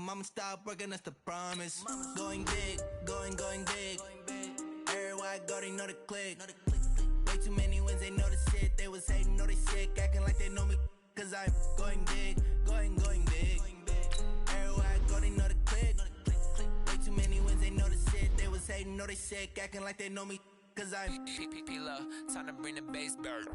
I'ma stop working, that's the promise. Going big, going big. Everywhere I go, they know the click. Way too many wins, they know the shit. They was hating, know they sick, acting like they know me. Cause I'm going big, going big. Everywhere I go, they know the click. Way too many wins, they know the shit. They was hating, know they sick, acting like they know me. Cause I'm P-Love, time to bring the bass back.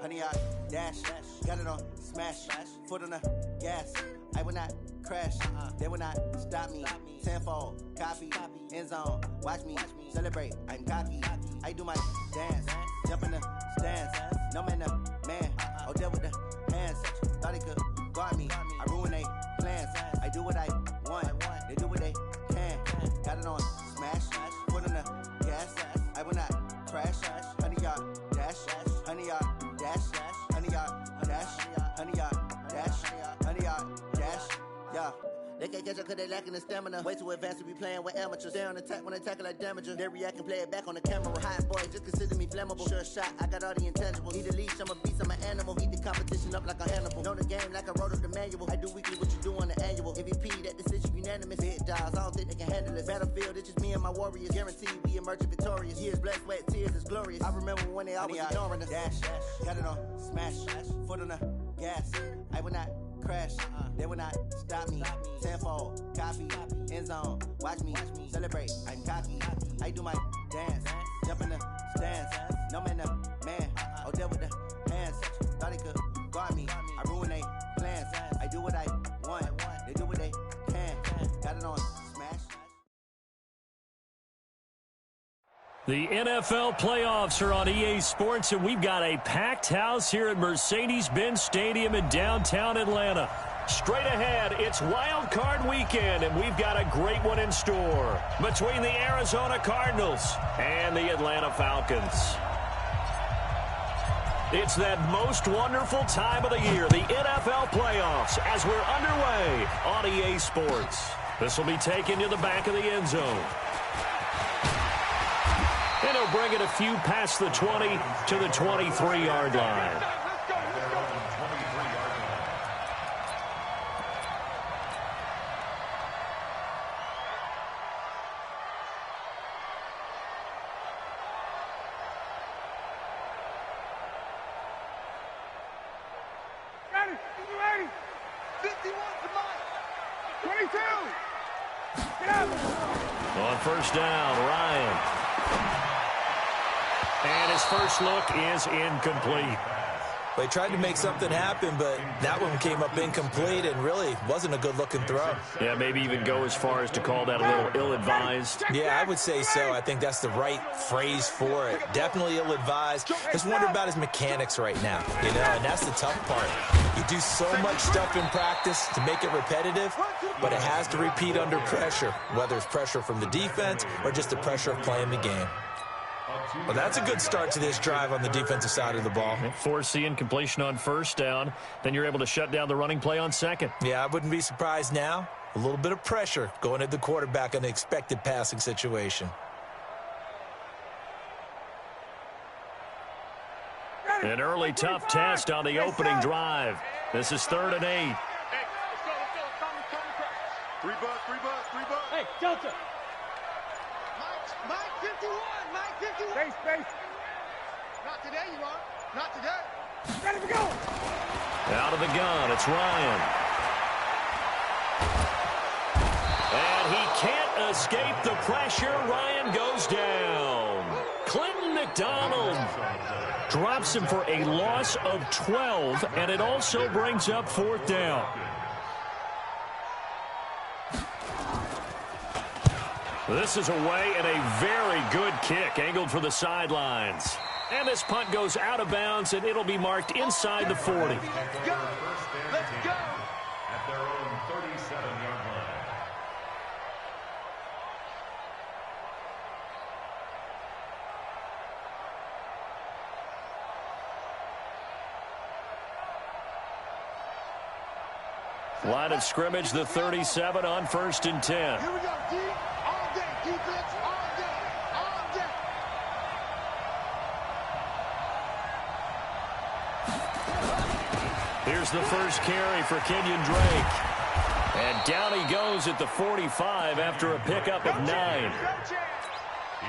Honey, I dash, got it on smash, foot on the gas. I will not crash, they will not stop me. Tenfold, copy, end zone, watch me celebrate. I'm cocky, I do my dance, jump in the stands. No man, man, oh deal with the hands. Thought he could guard me, I ruin they plans. I do what I want, they do what they can. Got it on smash, foot on the gas. I will not crash, honey, y'all dash, honey, y'all dash, honey, y'all dash, honey, y'all dash, honey, y'all dash, yeah. They can't catch up cause they lacking the stamina. Way too advanced to be playing with amateurs. Stay on attack when they tackle like damager. They react and play it back on the camera. Hot boy, just consider me flammable. Sure shot, I got all the intangibles. Need a leash, I'm a beast, I'm an animal. Eat the competition up like a Hannibal. Know the game like I wrote up the manual. I do weekly what you do on the annual. MVP, that decision unanimous. Hit dials, I don't think they can handle this. battlefield, it's just me and my warriors. Guaranteed we emerging victorious. Years, blood, sweat, tears, it's glorious. I remember when they always ignoring us. Dash, got it on, smash, foot on the gas. I will not crash, they will not stop me. Tenfold, copy, end zone. Watch me celebrate. I'm cocky. I do my dance, jump in the stands. No man, man. Oh, there with the hands. Thought they could guard me. I ruin they plans. I do what I want. They do what they can. Got it on smash. The NFL playoffs are on EA Sports, and we've got a packed house here at Mercedes-Benz Stadium in downtown Atlanta. Straight ahead, it's Wild Card Weekend, and we've got a great one in store between the Arizona Cardinals and the Atlanta Falcons. It's that most wonderful time of the year, the NFL playoffs, as we're underway on EA Sports. This will be taken to the back of the end zone. And he'll bring it a few past the 20 to the 23-yard line. Ready? 51, come on. 22. Get out. On first down, Ryan. And his first look is incomplete. They tried to make something happen, but that one came up incomplete and really wasn't a good-looking throw. Yeah, maybe even go as far as to call that a little ill-advised. Yeah, I would say so. I think that's the right phrase for it. Definitely ill-advised. Just wonder about his mechanics right now, you know, and that's the tough part. You do so much stuff in practice to make it repetitive, but it has to repeat under pressure, whether it's pressure from the defense or just the pressure of playing the game. Well, that's a good start to this drive on the defensive side of the ball. Forcing completion on first down. Then you're able to shut down the running play on second. Yeah, I wouldn't be surprised now. A little bit of pressure going at the quarterback in the expected passing situation. An early tough test on the opening drive. This is 3rd and 8. Hey, let's go. Three bucks. Hey, Delta. Mike 51. Space. Not today, you are. Not today. Ready to go. Out of the gun, it's Ryan. And he can't escape the pressure. Ryan goes down. Clinton McDonald drops him for a loss of 12, and it also brings up 4th down. This is away and a very good kick angled for the sidelines. And this punt goes out of bounds, and it'll be marked inside the 40. Let's go. At their own 37-yard line. Line of scrimmage, the 37 on 1st and 10. Here we go, D. All day, defense, all day. Here's the first carry for Kenyon Drake. And down he goes at the 45 after a pickup of 9.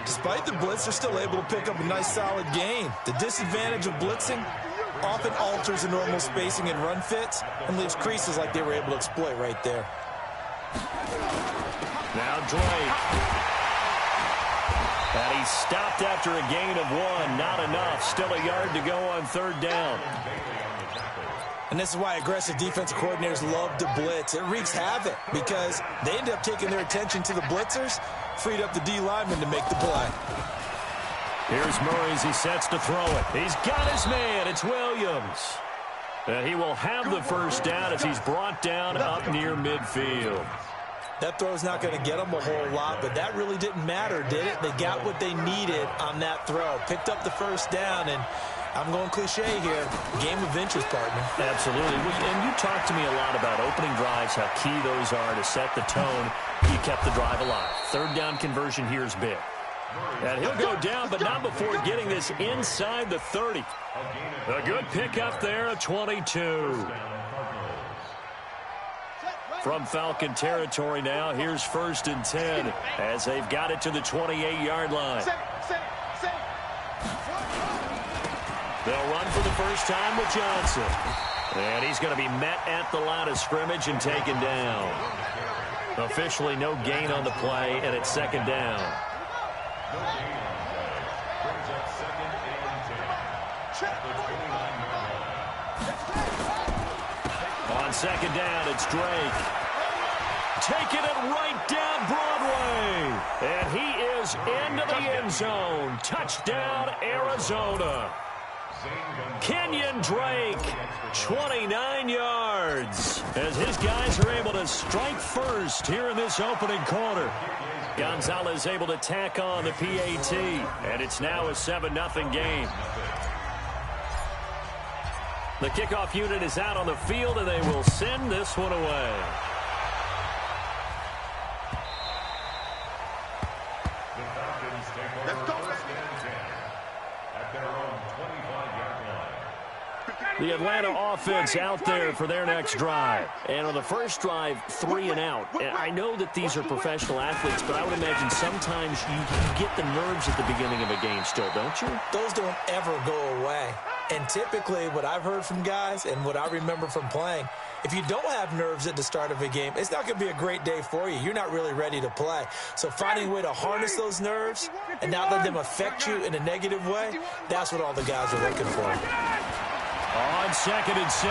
Despite the blitz, they're still able to pick up a nice solid gain. The disadvantage of blitzing often alters the normal spacing and run fits and leaves creases like they were able to exploit right there. Now Drake. And he stopped after a gain of 1. Not enough. Still a yard to go on 3rd down. And this is why aggressive defensive coordinators love to blitz. It wreaks havoc because they end up taking their attention to the blitzers, freed up the D lineman to make the play. Here's Murray as he sets to throw it. He's got his man. It's Williams. And he will have the first down as he's brought down up near midfield. That throw's not going to get them a whole lot, but that really didn't matter, did it? They got what they needed on that throw. Picked up the first down, and I'm going cliche here. Game of inches, partner. Absolutely. And you talked to me a lot about opening drives, how key those are to set the tone. You kept the drive alive. 3rd down conversion here is big. And he'll go down, but not before getting this inside the 30. A good pickup there at 22. From Falcon territory now, here's 1st and 10 as they've got it to the 28-yard line. They'll run for the first time with Johnson. And he's going to be met at the line of scrimmage and taken down. Officially no gain on the play, and it's 2nd down. On 2nd down, it's Drake. Taking it right down Broadway. And he is into the end zone. Touchdown, Arizona. Kenyon Drake, 29 yards, as his guys are able to strike first here in this opening quarter. Gonzalez able to tack on the PAT, and it's now a 7-0 game. The kickoff unit is out on the field, and they will send this one away. The Atlanta offense out there for their next drive. And on the first drive, 3 and out. And I know that these are professional athletes, but I would imagine sometimes you get the nerves at the beginning of a game still, don't you? Those don't ever go away. And typically what I've heard from guys and what I remember from playing, if you don't have nerves at the start of a game, it's not going to be a great day for you. You're not really ready to play. So finding a way to harness those nerves and not let them affect you in a negative way, that's what all the guys are looking for. On 2nd and 7,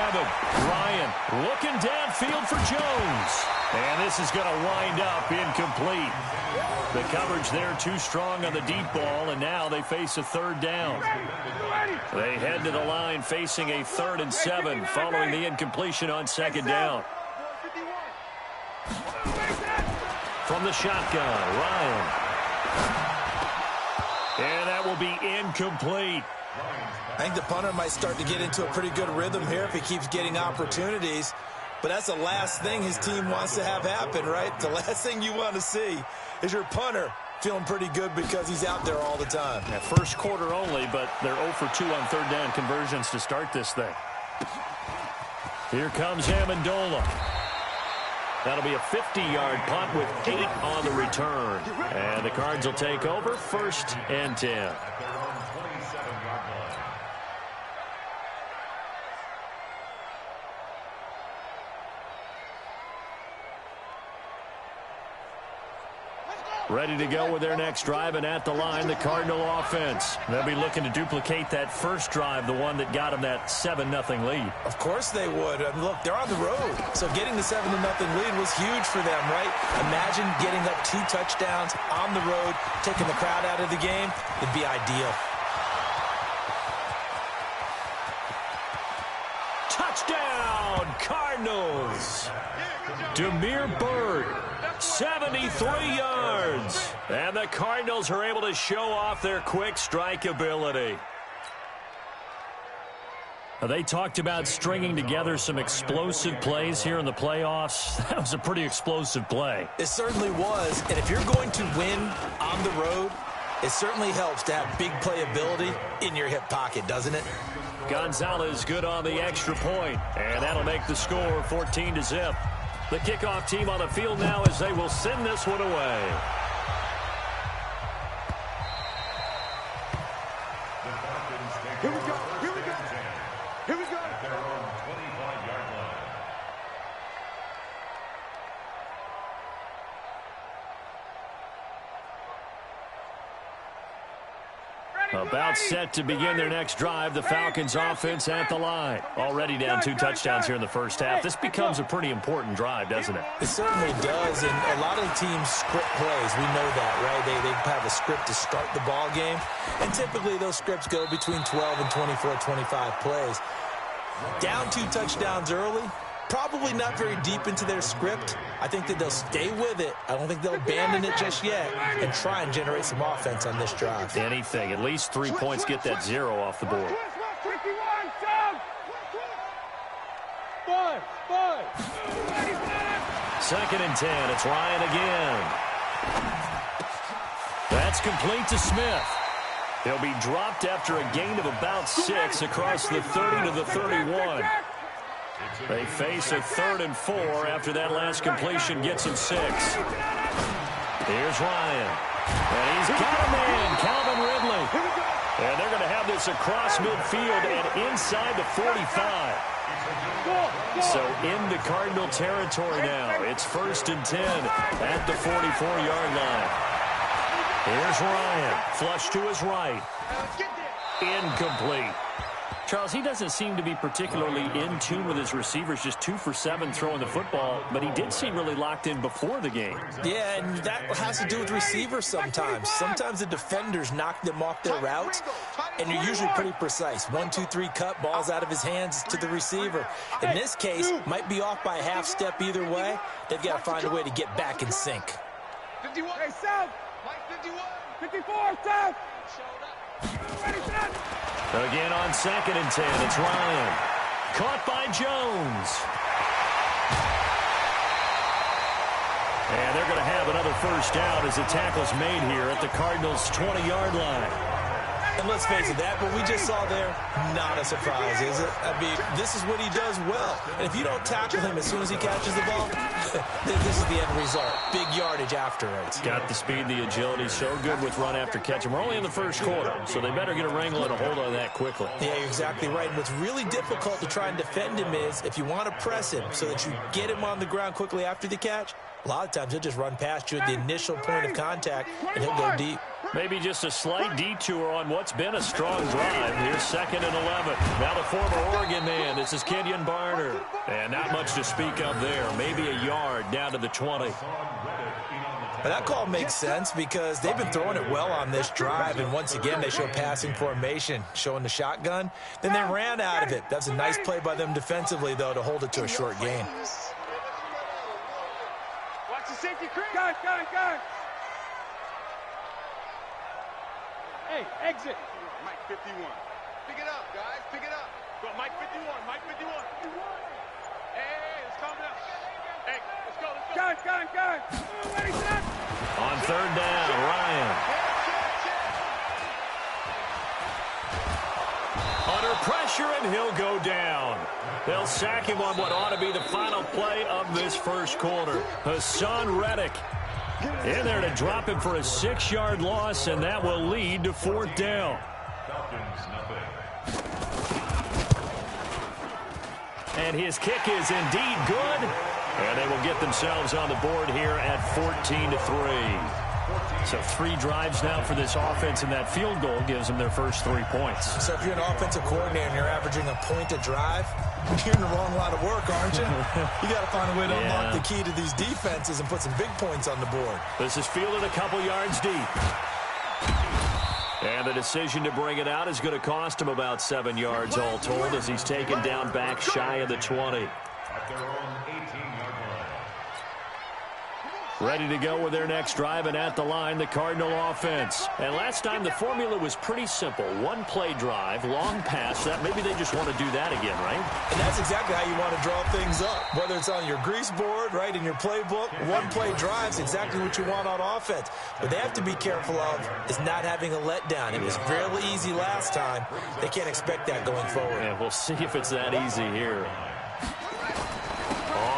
Ryan looking downfield for Jones. And this is going to wind up incomplete. The coverage there too strong on the deep ball, and now they face a 3rd down. They head to the line facing a 3rd and 7 following the incompletion on 2nd down. From the shotgun, Ryan. And that will be incomplete. I think the punter might start to get into a pretty good rhythm here if he keeps getting opportunities. But that's the last thing his team wants to have happen, right? The last thing you want to see is your punter feeling pretty good because he's out there all the time. Yeah, first quarter only, but they're 0 for 2 on 3rd down conversions to start this thing. Here comes Amendola. That'll be a 50-yard punt with 8 on the return. And the Cards will take over 1st and 10. Ready to go with their next drive, and at the line, the Cardinal offense. They'll be looking to duplicate that first drive, the one that got them that 7-0 lead. Of course they would. I mean, look, they're on the road, so getting the 7-0 lead was huge for them, right? Imagine getting up 2 touchdowns on the road, taking the crowd out of the game. It'd be ideal. Touchdown, Cardinals! Damiere Byrd, 73 yards. And the Cardinals are able to show off their quick strike ability. They talked about stringing together some explosive plays here in the playoffs. That was a pretty explosive play. It certainly was. And if you're going to win on the road, it certainly helps to have big playability in your hip pocket, doesn't it? Gonzalez good on the extra point, and that'll make the score 14-0. The kickoff team on the field now as they will send this one away. Here we go. Here we go. Here we go. Their own 25-yard line. About set to begin their next drive, the Falcons offense at the line. Already down 2 touchdowns here in the first half. This becomes a pretty important drive, doesn't it? It certainly does, and a lot of teams script plays. We know that, right? They have a script to start the ball game, and typically those scripts go between 12 and 24, 25 plays. Down 2 touchdowns early, probably not very deep into their script. I think that they'll stay with it. I don't think they'll abandon it just yet and try and generate some offense on this drive. Anything. At least 3 points, get that 0 off the board. 2nd and 10. It's Ryan again. That's complete to Smith. He'll be dropped after a gain of about 6 across the 30 to the 31. They face a 3rd and 4 after that last completion gets him 6. Here's Ryan. And he's got a man, Calvin Ridley. And they're going to have this across midfield and inside the 45. So into Cardinal territory now. It's 1st and 10 at the 44-yard line. Here's Ryan. Flush to his right. Incomplete. Charles, he doesn't seem to be particularly in tune with his receivers, just 2 for 7 throwing the football, but he did seem really locked in before the game. Yeah, and that has to do with receivers sometimes. Sometimes the defenders knock them off their routes, and you're usually pretty precise. 1, 2, 3 cut, balls out of his hands to the receiver. In this case, might be off by a half step either way. They've got to find a way to get back in sync. 51. Hey, South. Mike 51. 54, South. Ready, set. Again on 2nd and 10, it's Ryan. Caught by Jones. And they're going to have another first down as the tackle's made here at the Cardinals' 20-yard line. And let's face it, that what we just saw there, not a surprise, is it? I mean, this is what he does well. And if you don't tackle him as soon as he catches the ball, this is the end result. Big yardage afterwards. Got the speed, the agility, so good with run after catch. And we're only in the first quarter, so they better get a wrangle and a hold on that quickly. Yeah, you're exactly right. And what's really difficult to try and defend him is if you want to press him so that you get him on the ground quickly after the catch, a lot of times he'll just run past you at the initial point of contact, and he'll go deep. Maybe just a slight detour on what's been a strong drive. Here's 2nd and 11. Now the former Oregon man. This is Kenyon Barner. And not much to speak of there. Maybe a yard down to the 20. But that call makes sense because they've been throwing it well on this drive, and once again they show passing formation, showing the shotgun. Then they ran out of it. That's a nice play by them defensively, though, to hold it to a short gain. Watch the safety creep. Gun. Hey, exit. Mike 51. Pick it up, guys. Pick it up. Go, Mike 51. Mike 51. Hey, let's calm down. Hey, let's go. Gun. Ready, set. On 3rd down, Ryan. Under pressure, and he'll go down. They'll sack him on what ought to be the final play of this first quarter. Hassan Reddick in there to drop him for a 6-yard loss, and that will lead to 4th down. And his kick is indeed good, and they will get themselves on the board here at 14-3. So 3 drives now for this offense, and that field goal gives them their first 3 points. So if you're an offensive coordinator and you're averaging a point a drive, you're in the wrong line of work, aren't you? You got to find a way to unlock the key to these defenses and put some big points on the board. This is fielded a couple yards deep. And the decision to bring it out is going to cost him about 7 yards all told as he's taken down back shy of the 20. At their own 18-yard line. Ready to go with their next drive, and at the line, the Cardinal offense. And last time, the formula was pretty simple. 1-play drive, long pass. That maybe they just want to do that again, right? And that's exactly how you want to draw things up. Whether it's on your grease board, right, in your playbook, 1-play drive is exactly what you want on offense. What they have to be careful of is not having a letdown. It was fairly easy last time. They can't expect that going forward. And we'll see if it's that easy here.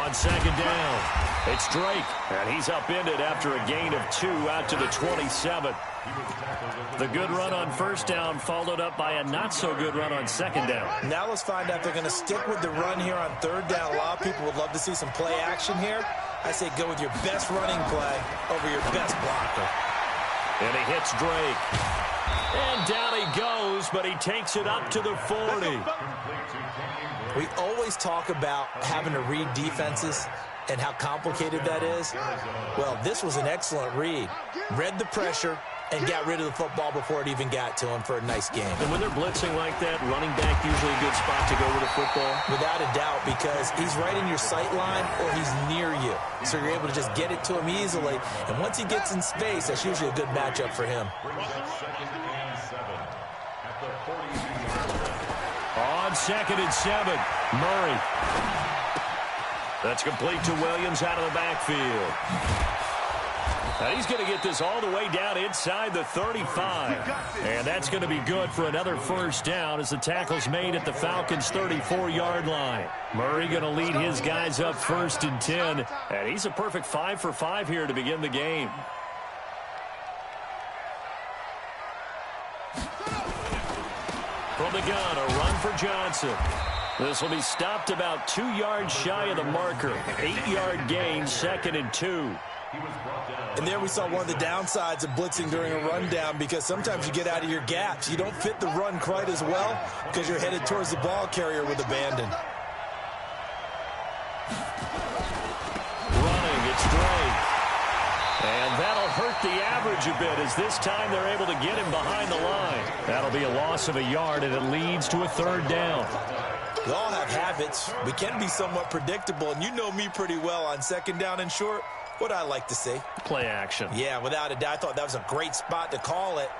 On 2nd down. It's Drake, and he's upended after a gain of 2 out to the 27. The good run on 1st down followed up by a not-so-good run on 2nd down. Now let's find out if they're going to stick with the run here on 3rd down. A lot of people would love to see some play action here. I say go with your best running play over your best blocker. And he hits Drake. And down he goes, but he takes it up to the 40. We always talk about having to read defenses and how complicated that is. Well, this was an excellent read. Read the pressure and got rid of the football before it even got to him for a nice game. And when they're blitzing like that, running back usually a good spot to go with the football? Without a doubt, because he's right in your sight line or he's near you. So you're able to just get it to him easily. And once he gets in space, that's usually a good matchup for him. On 2nd and 7, Murray. That's complete to Williams out of the backfield. And he's going to get this all the way down inside the 35. And that's going to be good for another first down as the tackle's made at the Falcons' 34-yard line. Murray going to lead his guys up 1st and 10. And he's a perfect 5 for 5 here to begin the game. From the gun, a run for Johnson. This will be stopped about 2 yards shy of the marker. 8-yard gain, 2nd and 2. And there we saw one of the downsides of blitzing during a rundown, because sometimes you get out of your gaps. You don't fit the run quite as well because you're headed towards the ball carrier with abandon. Running, it's Drake. And that'll hurt the average a bit as this time they're able to get him behind the line. That'll be a loss of a yard, and it leads to a 3rd down. We all have habits. We can be somewhat predictable, and you know me pretty well on 2nd down and short. What I like to see. Play action. Yeah, without a doubt. I thought that was a great spot to call it.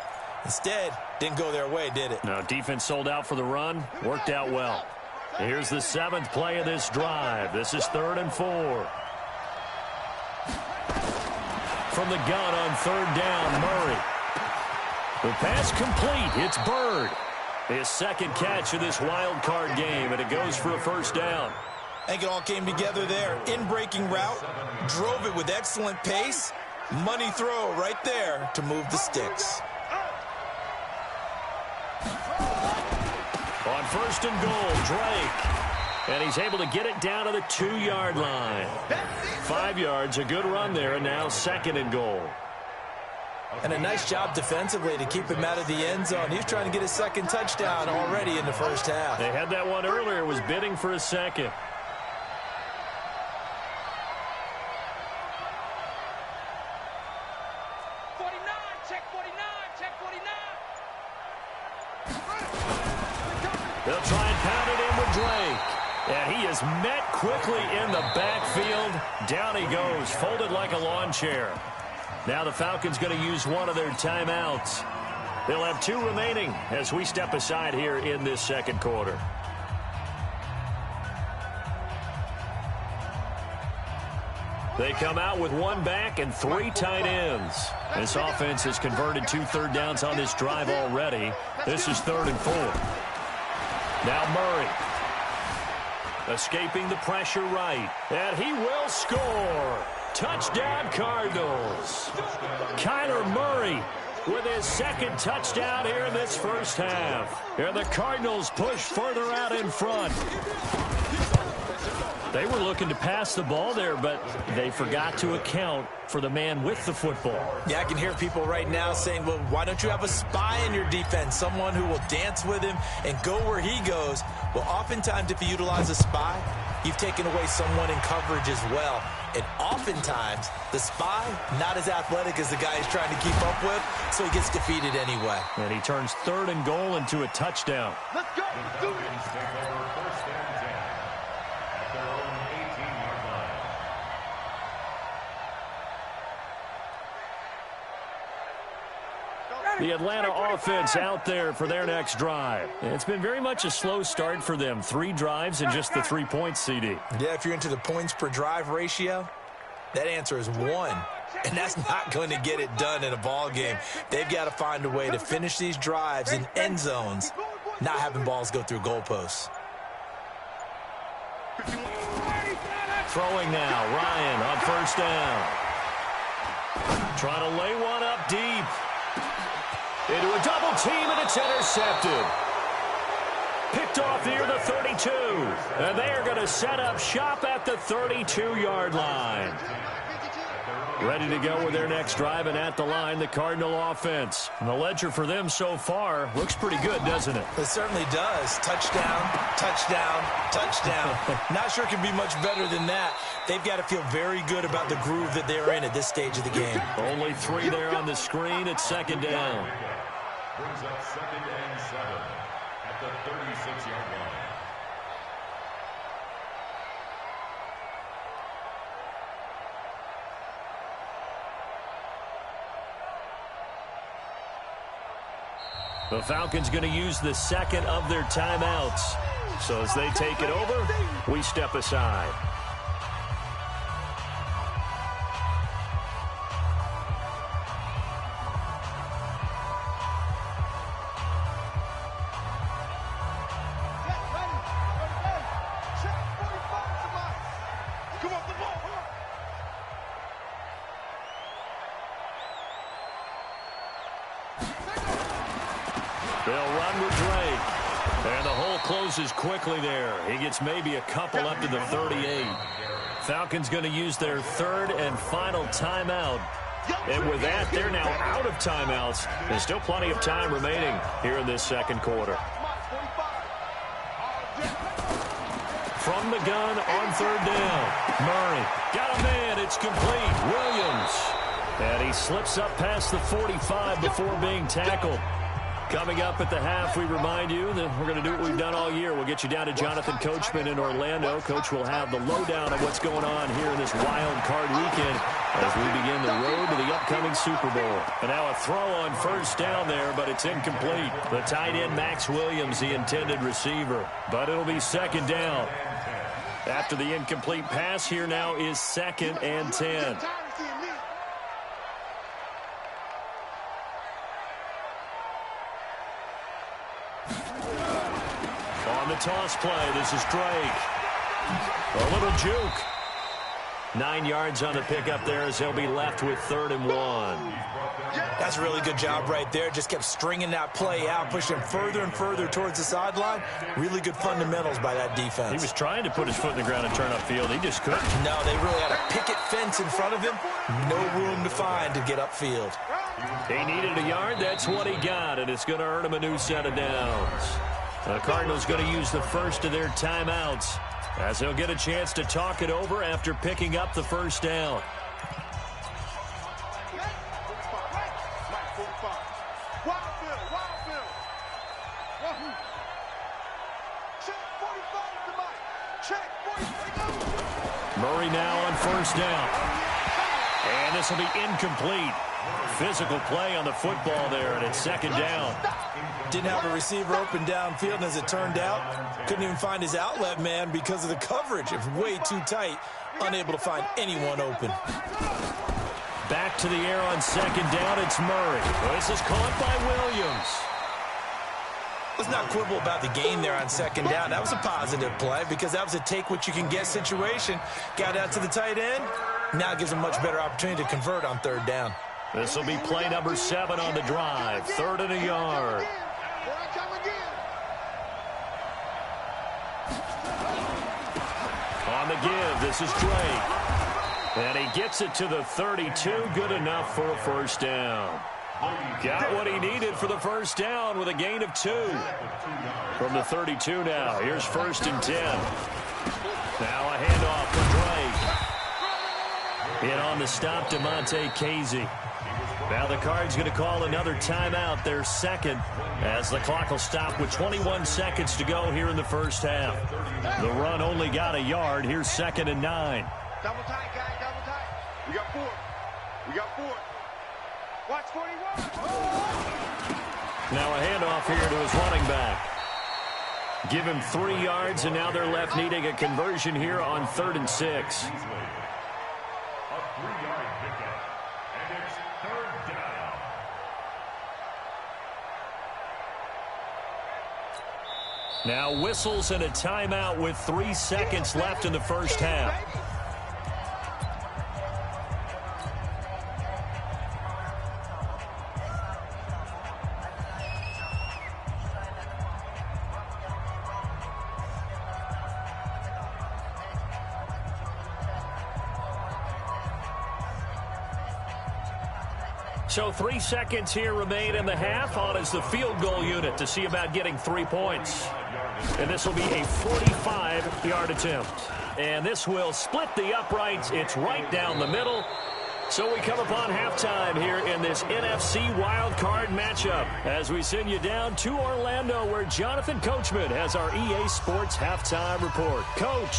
Instead, didn't go their way, did it? No, defense sold out for the run. Worked out well. Here's the 7th play of this drive. This is 3rd and 4. From the gun on 3rd down, Murray. The pass complete. It's Bird. His 2nd catch of this wild card game, and it goes for a 1st down. I think it all came together there. In-breaking route, drove it with excellent pace. Money throw right there to move the sticks. On 1st and goal, Drake. And he's able to get it down to the 2-yard line. 5 yards, a good run there, and now 2nd and goal. And a nice job defensively to keep him out of the end zone. He was trying to get his 2nd touchdown already in the 1st half. They had that one earlier, was bidding for a 2nd. They'll try and pound it in with Drake. And he is met quickly in the backfield. Down he goes, folded like a lawn chair. Now the Falcons going to use one of their timeouts. They'll have 2 remaining as we step aside here in this 2nd quarter. They come out with 1 back and 3 tight ends. This offense has converted 2 third downs on this drive already. This is 3rd and 4. Now Murray. Escaping the pressure right. And he will score. Touchdown Cardinals. Kyler Murray with his 2nd touchdown here in this 1st half. And the Cardinals push further out in front. They were looking to pass the ball there, but they forgot to account for the man with the football. Yeah, I can hear people right now saying, well, why don't you have a spy in your defense, someone who will dance with him and go where he goes? Well, oftentimes if you utilize a spy, you've taken away someone in coverage as well. And oftentimes, the spy, not as athletic as the guy he's trying to keep up with, so he gets defeated anyway. And he turns 3rd and goal into a touchdown. Let's go. Do it. The Atlanta offense out there for their next drive. It's been very much a slow start for them. 3 drives and just the 3 points, CD. Yeah, if you're into the points per drive ratio, that answer is 1. And that's not going to get it done in a ball game. They've got to find a way to finish these drives in end zones, not having balls go through goalposts. Throwing now, Ryan on 1st down. Trying to lay one up deep. Into a double team, and it's intercepted. Picked off near the 32. And they are going to set up shop at the 32-yard line. Ready to go with their next drive, and at the line, the Cardinal offense. And the ledger for them so far looks pretty good, doesn't it? It certainly does. Touchdown, touchdown, touchdown. Not sure it can be much better than that. They've got to feel very good about the groove that they're in at this stage of the game. Only 3 there on the screen. It's 2nd down. Brings up 2nd and 7 at the 36-yard line. The Falcons going to use the 2nd of their timeouts. So as they take it over, we step aside. They'll run with Drake. And the hole closes quickly there. He gets maybe a couple up to the 38. Falcons going to use their third and final timeout. And with that, they're now out of timeouts. There's still plenty of time remaining here in this second quarter. From the gun on third down. Murray got a man. It's complete. Williams. And he slips up past the 45 before being tackled. Coming up at the half, we remind you that we're going to do what we've done all year. We'll get you down to Jonathan Coachman in Orlando. Coach will have the lowdown of what's going on here in this wild card weekend as we begin the road to the upcoming Super Bowl. And now a throw on first down there, but it's incomplete. The tight end, Max Williams, the intended receiver. But it'll be second down. After the incomplete pass, here now is 2nd and 10. On the toss play, this is Drake. A little juke. 9 yards on the pickup there as they'll be left with 3rd and 1. That's a really good job right there. Just kept stringing that play out, pushing further and further towards the sideline. Really good fundamentals by that defense. He was trying to put his foot in the ground and turn upfield. He just couldn't. No, they really had a picket fence in front of him. No room to find to get upfield. He needed a yard. That's what he got, and it's going to earn him a new set of downs. The Cardinals going to use the first of their timeouts as they'll get a chance to talk it over after picking up the first down. Murray now on first down. And this will be incomplete. Physical play on the football there, and it's 2nd down. Didn't have a receiver open downfield, and as it turned out, couldn't even find his outlet man because of the coverage. It was way too tight, unable to find anyone open. Back to the air on 2nd down, it's Murray. This is caught by Williams. Let's not quibble about the gain there on 2nd down. That was a positive play because that was a take-what-you-can-get situation. Got out to the tight end. Now gives him a much better opportunity to convert on 3rd down. This will be play number 7 on the drive. 3rd and a yard. On the give, this is Drake. And he gets it to the 32. Good enough for a first down. Got what he needed for the first down with a gain of 2. From the 32 now. Here's 1st and 10. Now a handoff for Drake. In on the stop, DeMonte Casey. Now the Cards going to call another timeout, their 2nd, as the clock will stop with 21 seconds to go here in the first half. The run only got a yard. Here's 2nd and 9. Double tight, guys, double tight. We got 4. We got 4. Watch 41. Now a handoff here to his running back. Give him 3 yards, and now they're left needing a conversion here on 3rd and 6. Now whistles and a timeout with 3 seconds left in the first half. So 3 seconds here remain in the half. On is the field goal unit to see about getting 3 points. And this will be a 45-yard attempt. And this will split the uprights. It's right down the middle. So we come upon halftime here in this NFC wildcard matchup as we send you down to Orlando where Jonathan Coachman has our EA Sports halftime report. Coach.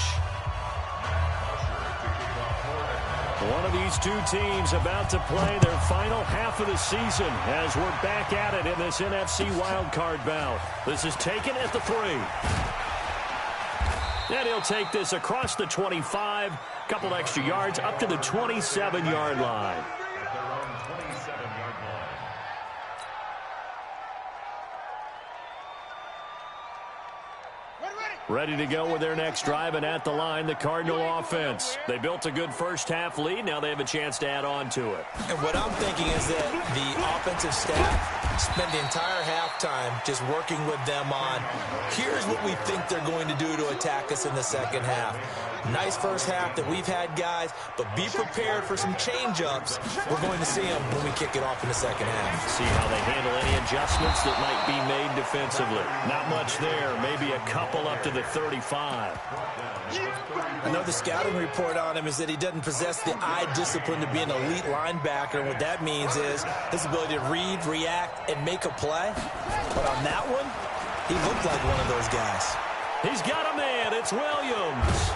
One of these two teams about to play their final half of the season as we're back at it in this NFC wildcard bout. This is taken at the 3. And he'll take this across the 25, couple extra yards up to the 27-yard line. Ready to go with their next drive, and at the line, the Cardinal offense. They built a good first-half lead. Now they have a chance to add on to it. And what I'm thinking is that the offensive staff spent the entire halftime just working with them on, here's what we think they're going to do to attack us in the second half. Nice first half that we've had, guys, but be prepared for some change-ups. We're going to see them when we kick it off in the second half. See how they handle any adjustments that might be made defensively. Not much there, maybe a couple up to the 35. I know the scouting report on him is that he doesn't possess the eye discipline to be an elite linebacker, and what that means is his ability to read, react, and make a play. But on that one, he looked like one of those guys. He's got a man. It's Williams.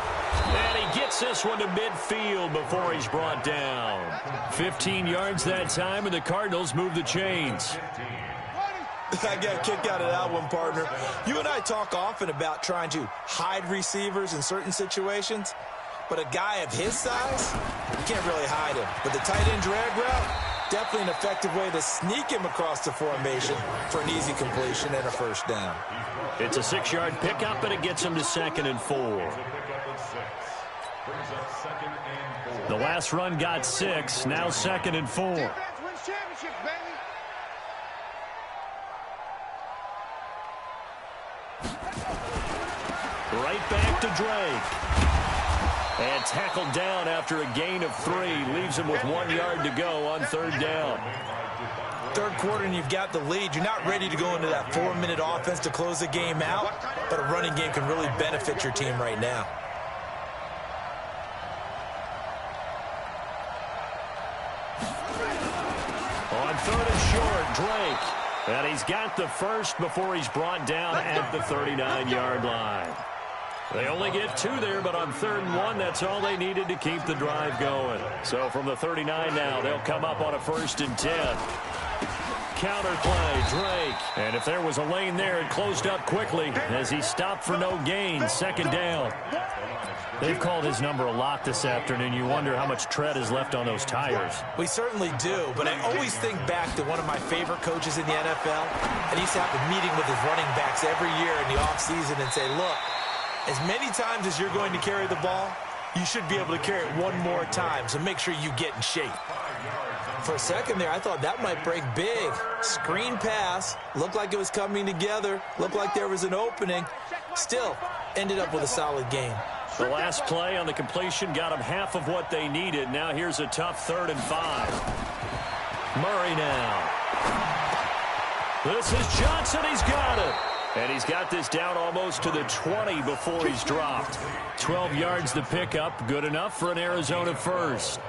And he gets this one to midfield before he's brought down. 15 yards that time, and the Cardinals move the chains. I got a kick out of that one, partner. You and I talk often about trying to hide receivers in certain situations, but a guy of his size, you can't really hide him. But the tight end drag route, definitely an effective way to sneak him across the formation for an easy completion and a first down. It's a 6-yard pickup, and it gets him to 2nd and 4. The last run got 6, now 2nd and 4. Right back to Drake. And tackled down after a gain of 3. Leaves him with 1 yard to go on 3rd down. Third quarter and you've got the lead. You're not ready to go into that 4-minute offense to close the game out, but a running game can really benefit your team right now. On 3rd and short, Drake. And he's got the first before he's brought down at the 39-yard line. They only get 2 there, but on 3rd and 1, that's all they needed to keep the drive going. So from the 39 now, they'll come up on a 1st and 10. Counter play, Drake. And if there was a lane there, it closed up quickly as he stopped for no gain. 2nd down. They've called his number a lot this afternoon. You wonder how much tread is left on those tires. We certainly do, but I always think back to one of my favorite coaches in the NFL, and he used to have a meeting with his running backs every year in the offseason and say, look, as many times as you're going to carry the ball, you should be able to carry it one more time, so make sure you get in shape. For a second there, I thought that might break big. Screen pass, looked like it was coming together, looked like there was an opening. Still, ended up with a solid game. The last play on the completion got them half of what they needed. Now here's a tough 3rd and 5. Murray now. This is Johnson. He's got it. And he's got this down almost to the 20 before he's dropped. 12 yards to pick up. Good enough for an Arizona first.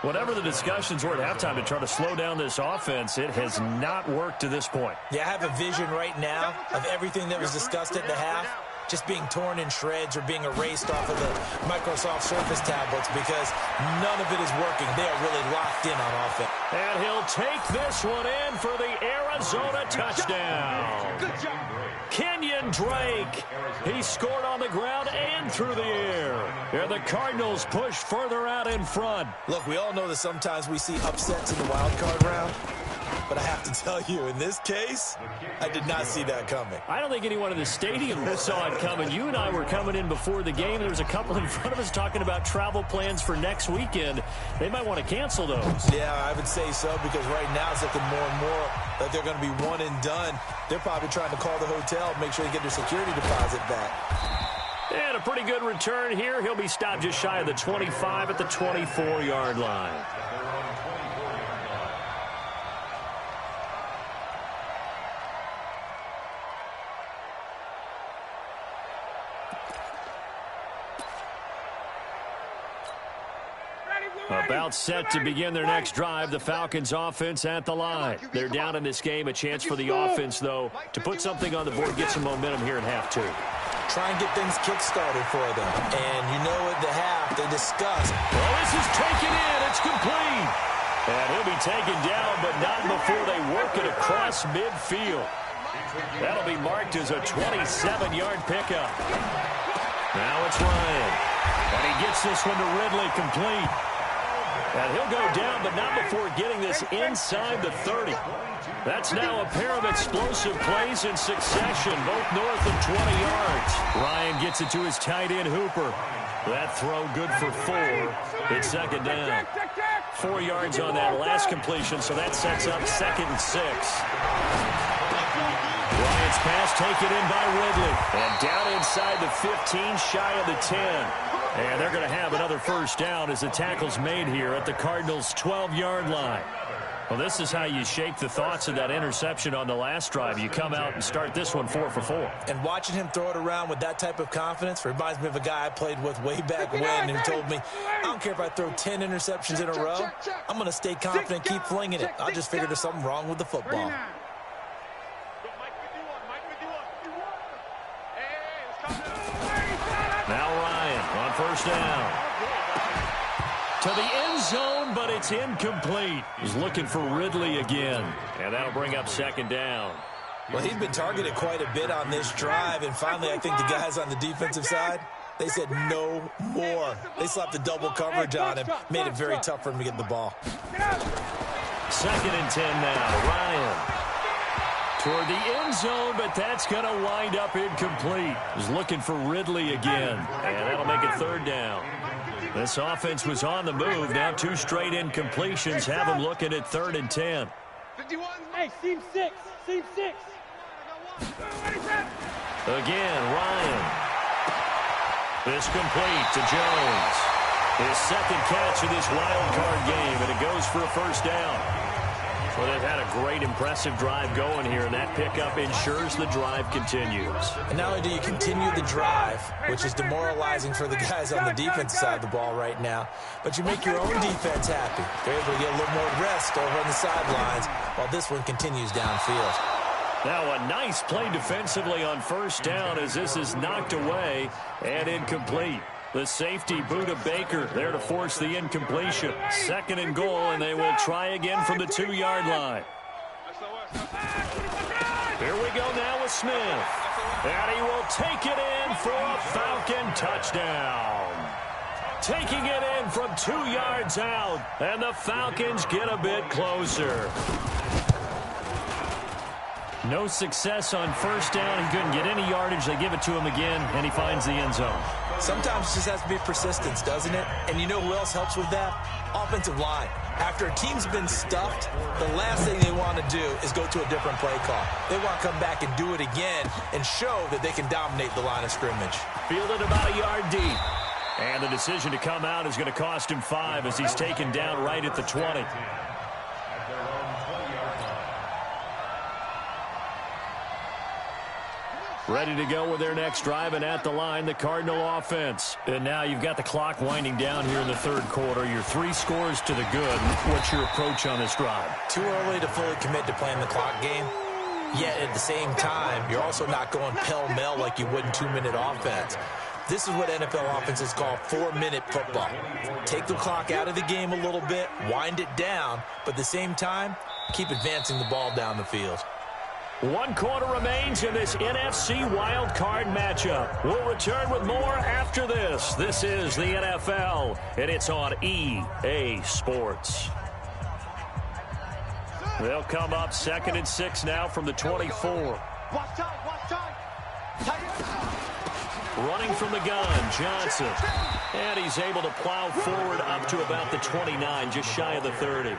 Whatever the discussions were at halftime to try to slow down this offense, it has not worked to this point. Yeah, I have a vision right now of everything that was discussed at the half just being torn in shreds or being erased off of the Microsoft Surface tablets because none of it is working. They are really locked in on offense. And he'll take this one in for the Arizona touchdown. Kenyon Drake. He scored on the ground and through the air. And the Cardinals push further out in front. Look, we all know that sometimes we see upsets in the wild card round. But I have to tell you, in this case, I did not see that coming. I don't think anyone in the stadium saw it coming. You and I were coming in before the game. There was a couple in front of us talking about travel plans for next weekend. They might want to cancel those. Yeah, I would say so, because right now it's looking more and more that they're going to be one and done. They're probably trying to call the hotel, make sure they get their security deposit back. And a pretty good return here. He'll be stopped just shy of the 25 at the 24-yard line. About set to begin their next drive, the Falcons offense at the line. They're down in this game. A chance for the offense, though, to put something on the board, get some momentum here in half 2. Try and get things kick-started for them. And you know at the half, they discussed. Well, this is taken in. It's complete. And he'll be taken down, but not before they work it across midfield. That'll be marked as a 27-yard pickup. Now it's Ryan. And he gets this one to Ridley complete. And he'll go down, but not before getting this inside the 30. That's now a pair of explosive plays in succession, both north of 20 yards. Ryan gets it to his tight end, Hooper. That throw good for 4. It's 2nd down. 4 yards on that last completion, so that sets up 2nd and 6. Bryant's pass taken in by Ridley. And down inside the 15, shy of the 10. And they're going to have another first down as the tackle's made here at the Cardinals' 12-yard line. Well, this is how you shape the thoughts of that interception on the last drive. You come out and start this one 4 for 4. And watching him throw it around with that type of confidence reminds me of a guy I played with way back when who told me, I don't care if I throw 10 interceptions in a row. I'm going to stay confident, keep flinging it. I just figured there's something wrong with the football. Now Ryan on first down. To the end zone, but it's incomplete. He's looking for Ridley again. And that'll bring up 2nd down. Well, he's been targeted quite a bit on this drive. And finally, I think the guys on the defensive side, they said no more. They slapped the double coverage on him. Made it very tough for him to get the ball. 2nd and 10 now. Ryan toward the end zone, but that's going to wind up incomplete. He's looking for Ridley again. And that'll make it 3rd down. This offense was on the move. Now 2 straight incompletions have them looking at 3rd and 10. 51. Hey, seam 6. Seam 6. Again, Ryan. This complete to Jones. His 2nd catch of this wild card game, and it goes for a first down. Well, they've had a great, impressive drive going here, and that pickup ensures the drive continues. And not only do you continue the drive, which is demoralizing for the guys on the defensive side of the ball right now, but you make your own defense happy. They're able to get a little more rest over on the sidelines while this one continues downfield. Now a nice play defensively on first down as this is knocked away and incomplete. The safety, Buda Baker, there to force the incompletion. 2nd and goal, and they will try again from the 2-yard line. Here we go now with Smith. And he will take it in for a Falcon touchdown. Taking it in from 2 yards out, and the Falcons get a bit closer. No success on first down. He couldn't get any yardage. They give it to him again, and he finds the end zone. Sometimes it just has to be persistence, doesn't it? And you know who else helps with that? Offensive line. After a team's been stuffed, the last thing they want to do is go to a different play call. They want to come back and do it again and show that they can dominate the line of scrimmage. Fielded about a yard deep. And the decision to come out is going to cost him 5 as he's taken down right at the 20. Ready to go with their next drive, and at the line, the Cardinal offense. And now you've got the clock winding down here in the 3rd quarter. Your 3 scores to the good. What's your approach on this drive? Too early to fully commit to playing the clock game. Yet at the same time, you're also not going pell-mell like you would in 2-minute offense. This is what NFL offenses call 4-minute football. Take the clock out of the game a little bit, wind it down, but at the same time, keep advancing the ball down the field. 1 quarter remains in this NFC Wild Card matchup. We'll return with more after this. This is the NFL, and it's on EA Sports. They'll come up 2nd and 6 now from the 24. Running from the gun, Johnson. And he's able to plow forward up to about the 29, just shy of the 30.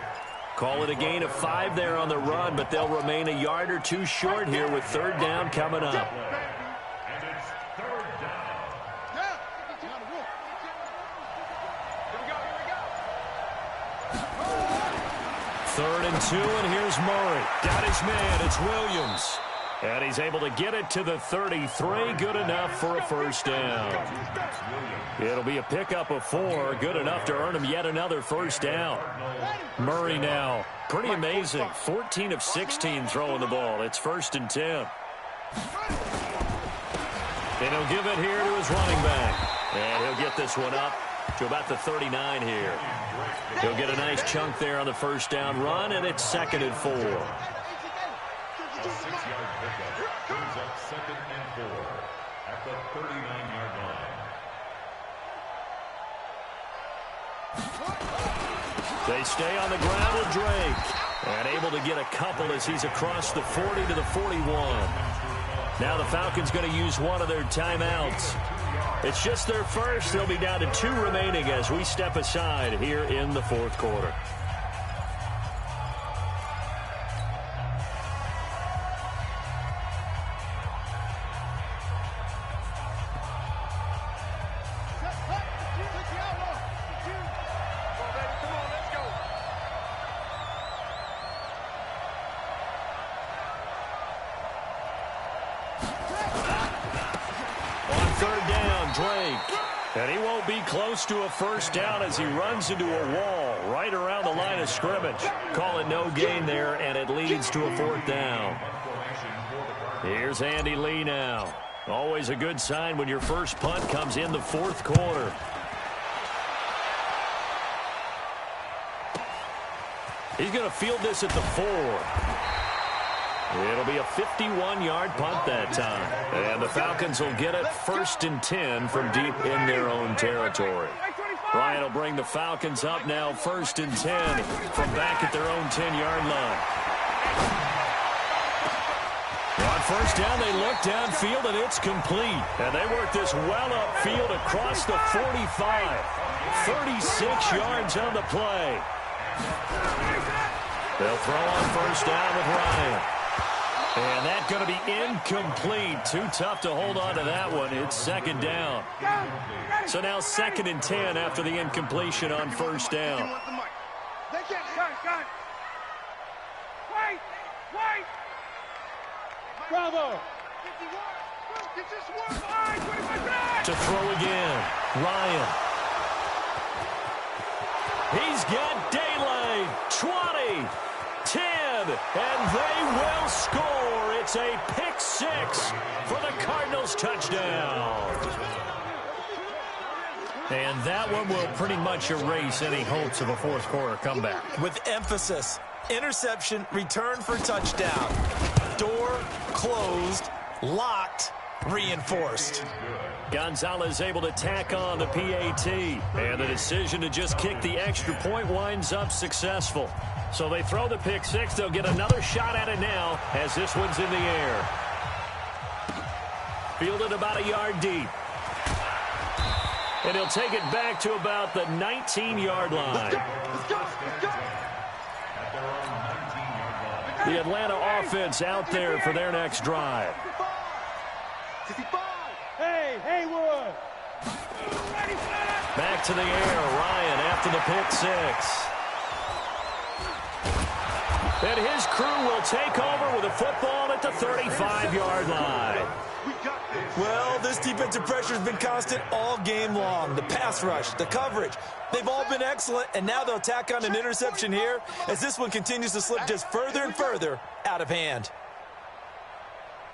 Call it a gain of 5 there on the run, but they'll remain a yard or 2 short here with 3rd down coming up. And it's 3rd down. 3rd and 2, and here's Murray. Got his man, it's Williams. And he's able to get it to the 33, good enough for a first down. It'll be a pickup of 4, good enough to earn him yet another first down. Murray now, pretty amazing, 14 of 16 throwing the ball. It's 1st and 10. And he'll give it here to his running back. And he'll get this one up to about the 39 here. He'll get a nice chunk there on the first down run, and it's 2nd and 4. A 6-yard pickup brings up 2nd and 4 at the 39-yard line. They stay on the ground with Drake. And able to get a couple as he's across the 40 to the 41. Now the Falcons going to use one of their timeouts. It's just their first. They'll be down to 2 remaining as we step aside here in the fourth quarter. And he won't be close to a first down as he runs into a wall right around the line of scrimmage. Call it no gain there, and it leads to a 4th down. Here's Andy Lee now. Always a good sign when your first punt comes in the 4th quarter. He's going to field this at the 4. It'll be a 51-yard punt that time. And the Falcons will get it 1st and 10 from deep in their own territory. Ryan will bring the Falcons up now 1st and 10 from back at their own 10-yard line. On 1st down, they look downfield, and it's complete. And they work this well upfield across the 45. 36 yards on the play. They'll throw on 1st down with Ryan. And that's going to be incomplete. Too tough to hold on to that one. It's 2nd down. So now 2nd and 10 after the incompletion on 1st down. Bravo. To throw again. Ryan. He's got daylight. 20. 10, and they will score. It's a pick 6 for the Cardinals touchdown. And that one will pretty much erase any hopes of a 4th quarter comeback. With emphasis, interception, return for touchdown. Door closed, locked, reinforced. Gonzalez able to tack on the PAT, and the decision to just kick the extra point winds up successful. So they throw the pick 6. They'll get another shot at it now as this one's in the air. Fielded about a yard deep. And he'll take it back to about the 19-yard line. The Atlanta offense out there for their next drive. Hey, Haywood. Back to the air. Ryan after the pick 6. And his crew will take over with a football at the 35-yard line. Well, this defensive pressure has been constant all game long. The pass rush, the coverage, they've all been excellent, and now they'll tack on an interception here as this one continues to slip just further and further out of hand.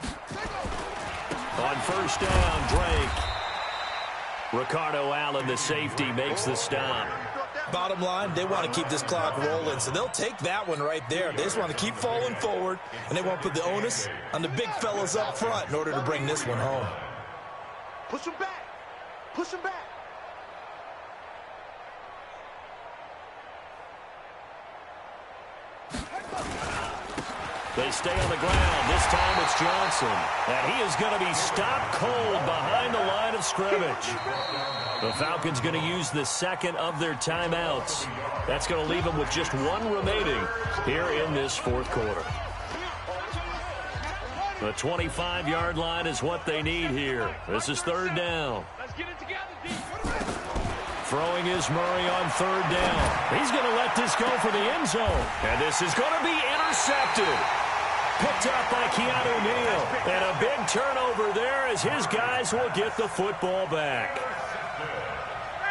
On 1st down, Drake. Ricardo Allen, the safety, makes the stop. Bottom line, they want to keep this clock rolling, so they'll take that one right there. They just want to keep falling forward, and they want to put the onus on the big fellas up front in order to bring this one home. Push him back. Push him back. They stay on the ground. This time it's Johnson. And he is going to be stopped cold behind the line of scrimmage. The Falcons going to use the 2nd of their timeouts. That's going to leave them with just 1 remaining here in this 4th quarter. The 25-yard line is what they need here. This is 3rd down. Throwing is Murray on 3rd down. He's going to let this go for the end zone. And this is going to be intercepted. Picked up by Keanu Neal. And a big turnover there as his guys will get the football back.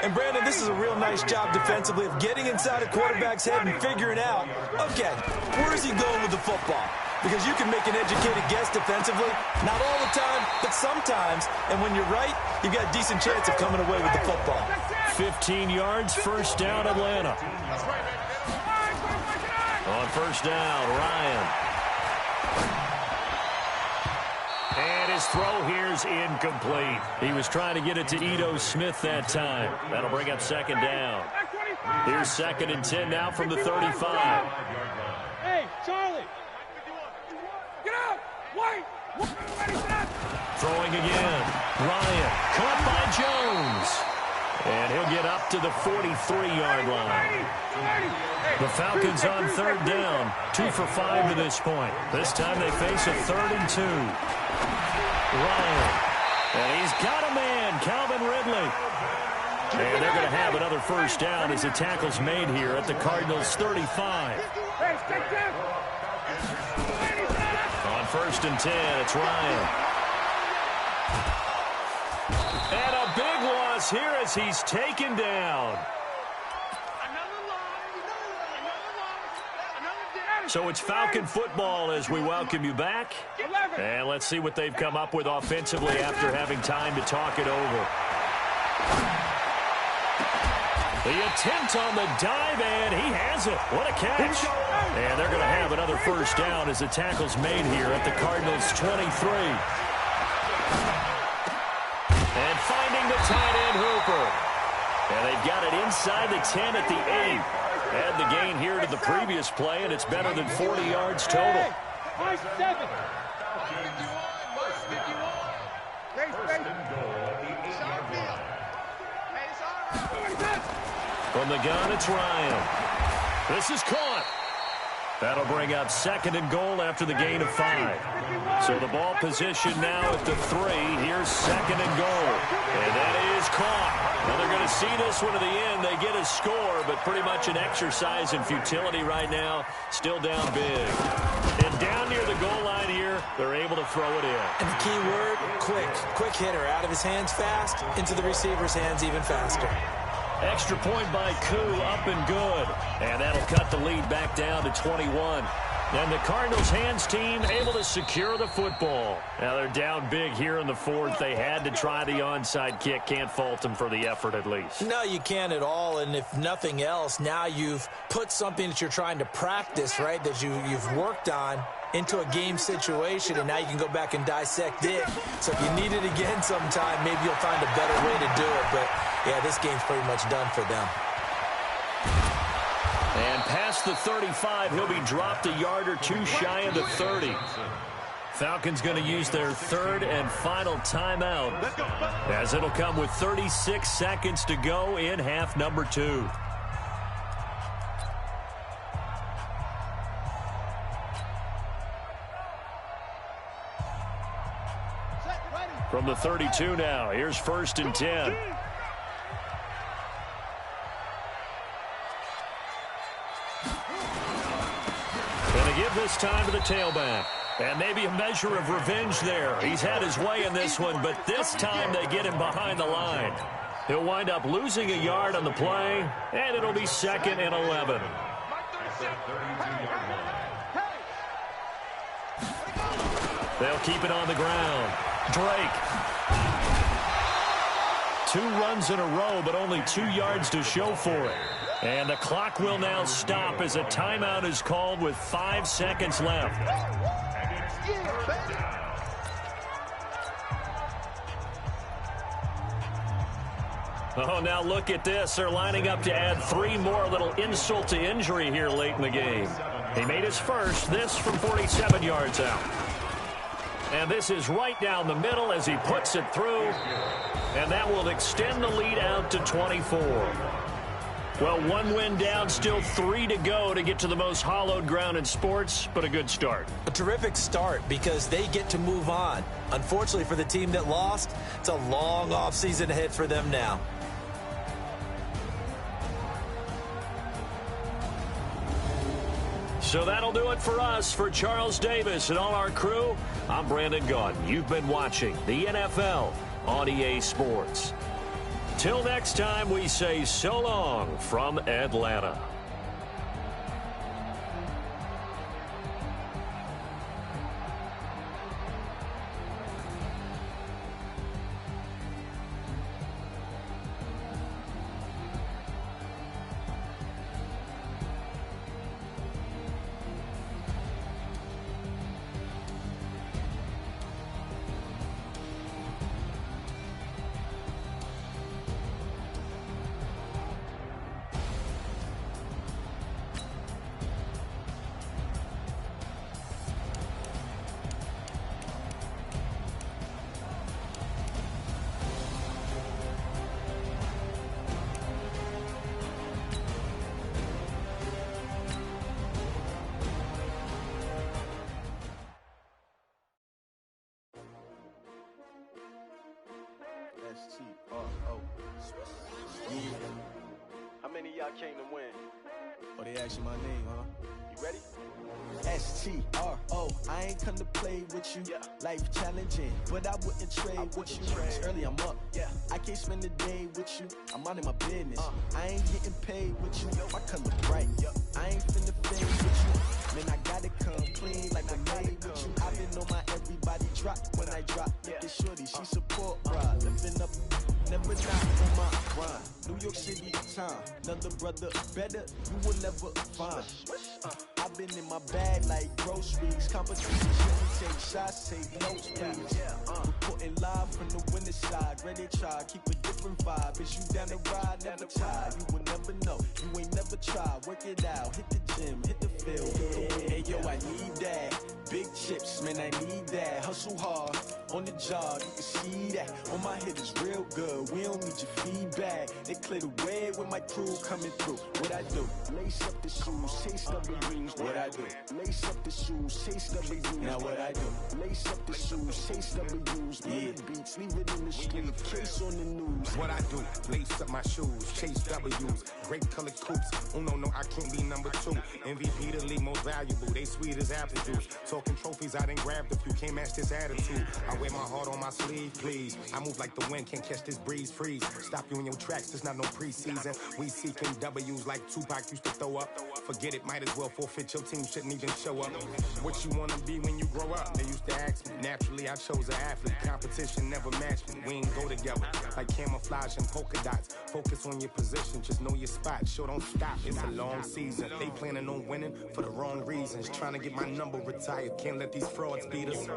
And, Brandon, this is a real nice job defensively of getting inside a quarterback's head and figuring out, okay, where is he going with the football? Because you can make an educated guess defensively, not all the time, but sometimes. And when you're right, you've got a decent chance of coming away with the football. 15 yards, 1st down, Atlanta. On 1st down, Ryan. And his throw here is incomplete. He was trying to get it to Ito Smith that time. That'll bring up 2nd down. Here's 2nd and 10 now from the 35. Hey, Charlie. Get up. Wait. Throwing again. Ryan. Caught by up to the 43-yard line. The Falcons on third down, 2 for 5 to this point. This time they face a 3rd and 2. Ryan, and he's got a man, Calvin Ridley. And they're going to have another first down as the tackle's made here at the Cardinals' 35. On 1st and 10, it's Ryan. And a big loss here as he's taken down. So it's Falcon football as we welcome you back. And let's see what they've come up with offensively after having time to talk it over. The attempt on the dive, and he has it. What a catch. And they're going to have another first down as the tackle's made here at the Cardinals' 23. And finding the tight end, Hooper. And they've got it inside the 10 at the 8. Add the gain here to the previous play, and it's better than 40 yards total. From the gun, it's Ryan. This is caught. That'll bring up 2nd and goal after the gain of 5. So the ball position now at the 3. Here's 2nd and goal. And that is caught. Now they're going to see this one to the end. They get a score, but pretty much an exercise in futility right now. Still down big. And down near the goal line here, they're able to throw it in. And the key word, quick. Quick hitter. Out of his hands fast, into the receiver's hands even faster. Extra point by Koo, up and good. And that'll cut the lead back down to 21. And the Cardinals' hands team able to secure the football. Now they're down big here in the 4th. They had to try the onside kick. Can't fault them for the effort at least. No, you can't at all. And if nothing else, now you've put something that you're trying to practice, right, that you've worked on into a game situation, and now you can go back and dissect it. So if you need it again sometime, maybe you'll find a better way to do it. But, yeah, this game's pretty much done for them. And past the 35, he'll be dropped a yard or 2 shy of the 30. Falcons going to use their 3rd and final timeout, as it'll come with 36 seconds to go in half number 2. From the 32 now, here's 1st and 10. And they give this time to the tailback. And maybe a measure of revenge there. He's had his way in this one, but this time they get him behind the line. He'll wind up losing a yard on the play, and it'll be 2nd and 11. They'll keep it on the ground. Drake. 2 runs in a row, but only 2 yards to show for it. And the clock will now stop as a timeout is called with 5 seconds left. Oh, now look at this. They're lining up to add 3 more, a little insult to injury here late in the game. He made his first, this from 47 yards out. And this is right down the middle as he puts it through. And that will extend the lead out to 24. Well, 1 win down, still 3 to go to get to the most hallowed ground in sports, but a good start. A terrific start because they get to move on. Unfortunately for the team that lost, it's a long offseason ahead for them now. So that'll do it for us. For Charles Davis and all our crew, I'm Brandon Gaudin. You've been watching the NFL on EA Sports. Till next time, we say so long from Atlanta. S-T-R-O. Yeah. How many of y'all came to win? Oh, they asked you my name, huh? You ready? S-T-R-O. I ain't come to play with you. Yeah. Life challenging, but I wouldn't trade with you. It's early, I'm up. Yeah. I can't spend the day with you. I'm minding my business. I ain't getting paid with you. My color bright. I ain't finna fade with you. Man, I gotta come clean like a maid with you. I've been on my everybody drop when I drop. Look at shorty, she support, bruh. Living up, never not on my grind. New York City time, another brother better, you will never find. I've been in my bag like groceries. Competition, take shots, take notes, please. Reporting live from the winter side. Ready to try, keep a different vibe. Is you down the ride, never tired. You will never know, you ain't never tried. Work it out, hit the gym, hit the field. Hey yo, I need that. Big chips, man, I need that. Hustle hard, on the job, you can see that. On my hit is real good, we don't need your feedback. They clear the way with my crew coming through. What I do? Lace up the shoes, chase up the rings. What I do? Lace up the shoes, chase up the rings. Now what I do? Lace up the shoes, chase up the rings. Yeah, beats, leave it in the street, case on the news. What I do? Lace up my shoes, chase W's. Great colored coops. Oh no, I can't be number 2. MVP the league most valuable. They sweet as apple juice. Talking trophies, I done grabbed a few. Can't match this attitude. I wear my heart on my sleeve, please. I move like the wind, can't catch this breeze. Freeze. Stop you in your tracks. There's not no preseason. We seeking W's like Tupac used to throw up. Forget it, might as well forfeit. Your team shouldn't even show up. What you wanna be when you grow up? They used to ask me. Naturally, I chose an athlete. Competition never matched me. We ain't go together like camouflage and polka dots. Focus on your position, just know your spot. Sure, don't stop. It's a long season. They planning on winning for the wrong reasons. Trying to get my number retired. Can't let these frauds beat us.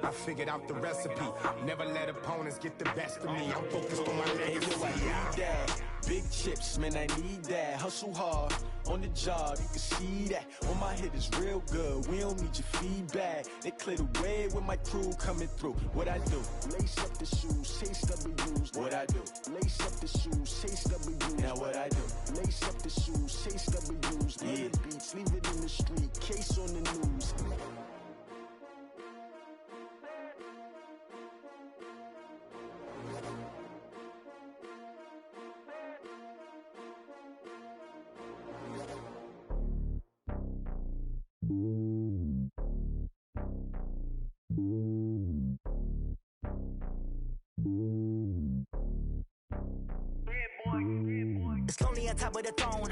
I figured out the recipe. Never let opponents get the best of me. I'm focused on my legacy. I need that. Big chips, man, I need that. Hustle hard, on the job, you can see that. On my hit is real good, we don't need your feedback. They clear the way with my crew coming through. What I do? Lace up the shoes, chase W's. What I do? Lace up the shoes, chase W's. Now what I do? Lace up the shoes, chase W's. Yeah, beats, leave it in the street, case on the news. It's lonely on top of the throne.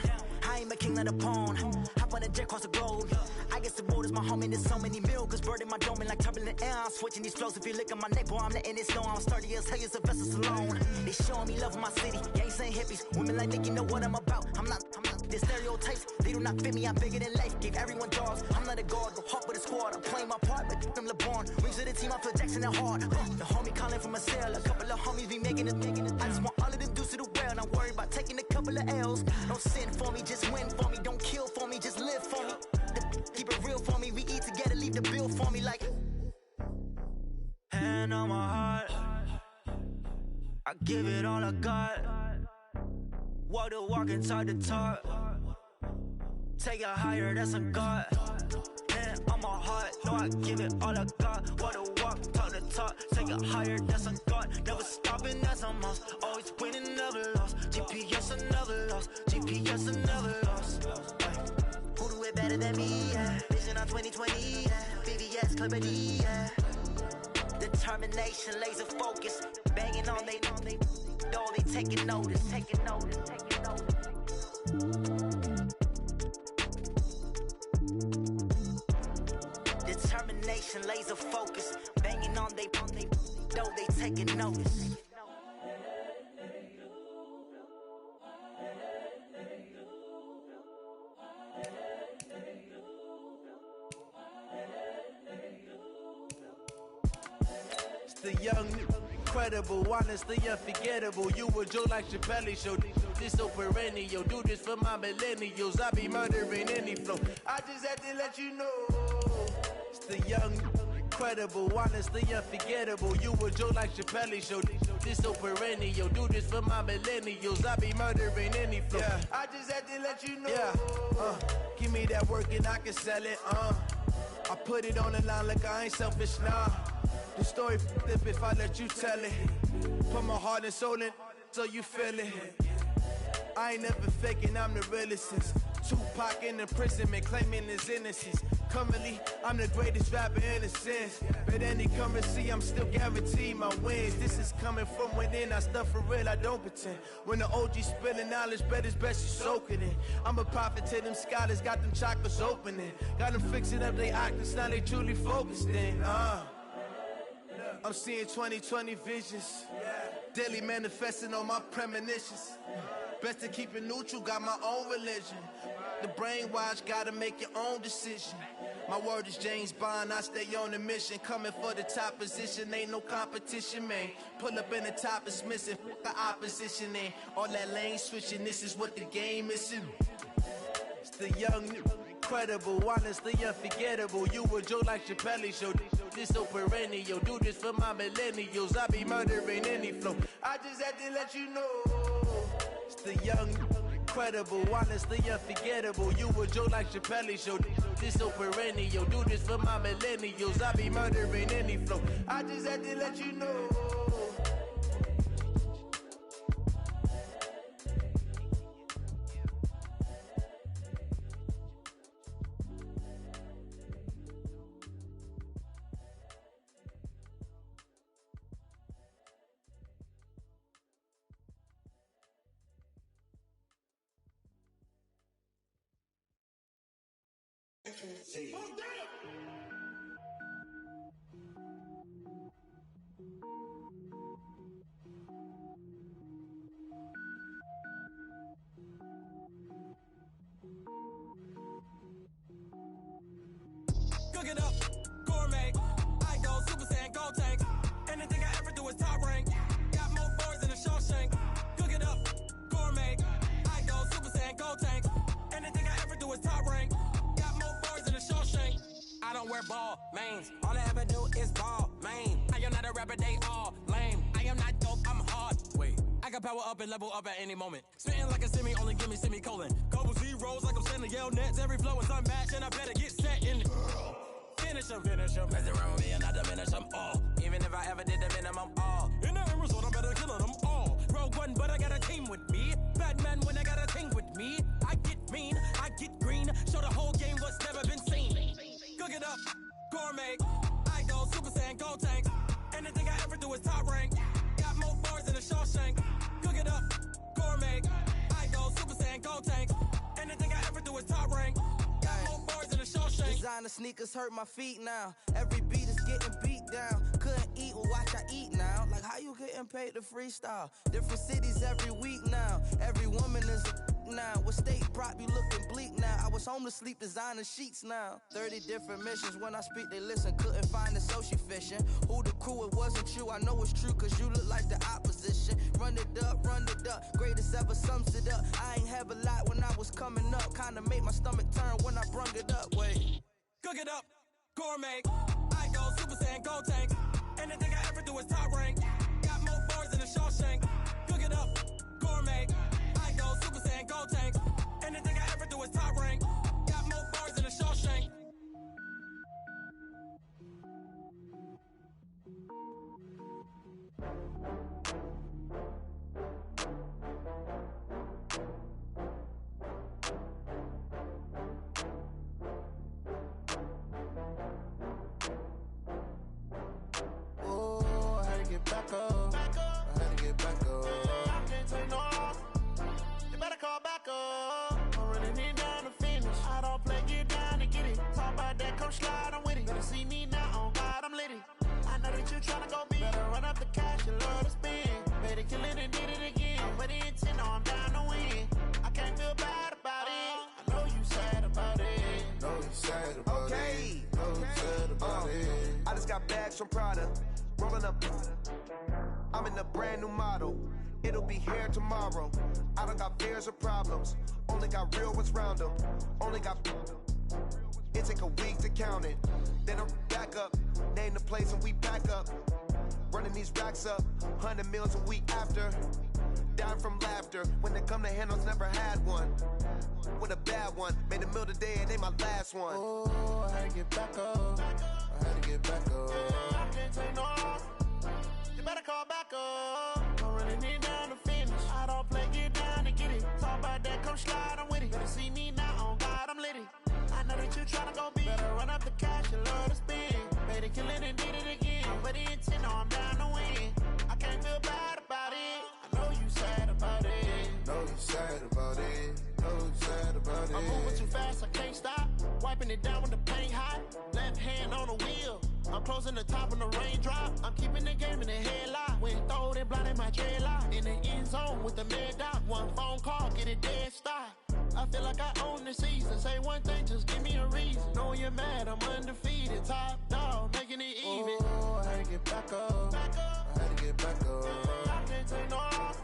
I ain't a king of the pawn. Hop on a jet across the globe. I guess the road is my home and there's so many miracles burning my dome like turbulent air. I'm switching these flows. If you look at my neck, boy, I'm letting it slow. I'm sturdy as hell, as Sylvester Stallone. They showing me love in my city. Gangs ain't hippies. Women like Nick, you know what I'm about. I'm not. The stereotypes, they do not fit me. I'm bigger than life. Gave everyone dogs. I'm not a guard, go hard with a squad. I'm playing my part, but I'm LeBron. Rings of the team, I feel Jackson and hard. The homie calling from a cell. A couple of homies be making it. I just want all of them dudes to do well. Not worried about taking a couple of L's. Don't sin for me, just win for me. Don't kill for me, just live for me. Keep it real for me. We eat together, leave the bill for me like. Hand on my heart, I give it all I got. Walk the walk and talk the talk. Take it higher, that's a God. Hand on my heart, no, I give it all I got. Walk the walk, talk the talk. Take it higher, that's a God. Never stopping, that's a must. Always winning, never lost. GPS, I never lost. GPS, I never lost. Who do it better than me? Yeah. Vision on 2020. Yeah. VVS, Clippity. Yeah. Determination, laser focus. Banging on they door, they taking notice. Taking notice. Taking notice. Determination, laser focus. Banging on they door, they taking notice. The young, incredible, honestly unforgettable. You a joke like Chappelle show. This so perennial. Do this for my millennials. I be murdering any flow. I just had to let you know. It's the young, incredible, honestly unforgettable. You a joke like Chappelle show. This so perennial. Do this for my millennials. I be murdering any flow. Yeah. I just had to let you know. Yeah. Give me that work and I can sell it. I put it on the line like I ain't selfish, nah. The story flip if I let you tell it. Put my heart and soul in so you feel it. I ain't never faking, I'm the realest since Tupac in imprisonment, claiming his innocence. Currently, I'm the greatest rapper in a sense. But any currency, I'm still guaranteed my wins. This is coming from within, I stuff for real, I don't pretend. When the OG spilling knowledge, bet it's best you soak it in. I'm a prophet to them scholars, got them chakras opening. Got them fixing up their octaves, now they truly focused in. I'm seeing 2020 visions. Daily manifesting on my premonitions. Best to keep it neutral, got my own religion. The brainwash, gotta make your own decision. My word is James Bond, I stay on a mission. Coming for the top position, ain't no competition, man. Pull up in the top, it's missing, the opposition ain't. All that lane switching, this is what the game is. It's the young, incredible, honestly unforgettable. You a joke like Chappelle show. This so perennial, do this for my millennials. I be murdering any flow. I just had to let you know. It's the young, incredible, honestly unforgettable. You a joke like Chappelle show. This so perennial, do this for my millennials. I be murdering any flow. I just had to let you know. Cook it up, gourmet. I go Super Saiyan, go tank. Anything I ever do is top rank. Got more boards than a Shawshank. Cook it up, gourmet. I go Super Saiyan, go tank. Anything I ever do is top rank. Got more boards than a Shawshank. I don't wear ball mains. All I ever do is ball main. I am not a rapper, they all lame. I am not dope, I'm hard. Wait, I can power up and level up at any moment. Spitting like a semi, only give me semicolon. Couple zeros like I'm sending yell nets. Every flow is unmatched and I better get set in. Finish them. Mess around with me and I diminish them all. Even if I ever did the minimum all. In the end result, I'm better killing them all. Rogue One, but I got a team with me. Batman when I got a team with me. I get mean, I get green. Show the whole game what's never been seen. Cook it up, gourmet. I go Super Saiyan, go tank. Anything I ever do is top rank. Got more bars than a Shawshank. Cook it up, gourmet. I go Super Saiyan, go tank. Anything I ever do is top rank. Got more bars than a Shawshank. Designer sneakers hurt my feet now. Every beat is getting beat down. Couldn't eat, well watch I eat now. Like how you getting paid to freestyle? Different cities every week now. Every woman is a now. What state prop you looking bleak now? I was home to sleep designer sheets now. 30 different missions. When I speak they listen. Couldn't find it so she fishing. Who the crew, it wasn't you. I know it's true cause you look like the opposition. Run it up. Greatest ever sums it up. I ain't have a lot when I was coming up. Kinda made my stomach turn when I brung it up. Wait. Cook it up, gourmet. I go Super Saiyan, go tank. Anything I ever do is top rank. Got more bars than a Shawshank. Cook it up, gourmet. I go Super Saiyan, go tank. Anything I ever do is top rank. Got more bars than a Shawshank. Back up. I had to get back up. I can't take no loss. You better call back up. I'm really need down to finish. I don't play, get down to get it. Talk about that, come slide, I'm with it. Better see me now, on God, I'm litty. I know that you tryna go big. Better run up the cash, you love to spend. Better kill it and did it again. I'm with the intent, no, I'm down to win. I can't feel bad about it. I know you sad about it. Know you sad about it. Know you sad about it. I just got bags from Prada. Rolling up. I'm in a brand new model. It'll be here tomorrow. I don't got fears or problems. Only got real ones round them. Only got. It take a week to count it. Then I'm back up. Name the place and we back up. Running these racks up. 100 meals a week after. Down from laughter. When they come to handles, never had one. With a bad one. Made a meal today and ain't my last one. Oh, I had to get back up. I had to to get back up. Yeah, I can't take no loss. You better call back up. I'm running it down to finish. I don't play, get down and get it. Talk about that, come slide, I'm with it. Better see me now, on God, I'm litty. I know that you tryna go big. Better run up the cash and love to spend. Made it, kill it, and did it again. But the intent, no, I'm down to win. I can't feel bad about it. I know you sad about it. Know you sad about it. Know you sad about it. I'm moving too fast, I can't stop. Wiping it down with the paint hot. Left hand on the wheel. I'm closing the top when the raindrop. I'm keeping the game in the headlock. When throwed and blinded my dreadlock. In the end zone with the mad dot. One phone call, get it dead stop. I feel like I own the season. Say one thing, just give me a reason. Knowing you're mad, I'm undefeated. Top dog, making it even. Oh, I had to get back up. Back up. I had to get back up. I can't take no loss.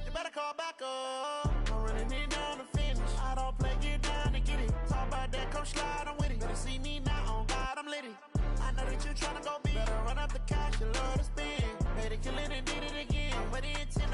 You better call back up. I'm running it down to finish. I don't play, get down and get it. Talk about that, come slide, I'm with it. Better see me now, on God, I'm litty. I know that you tryna go big. Better run up the cash, you love to spend. Made it, kill it, and did it again. But the intent,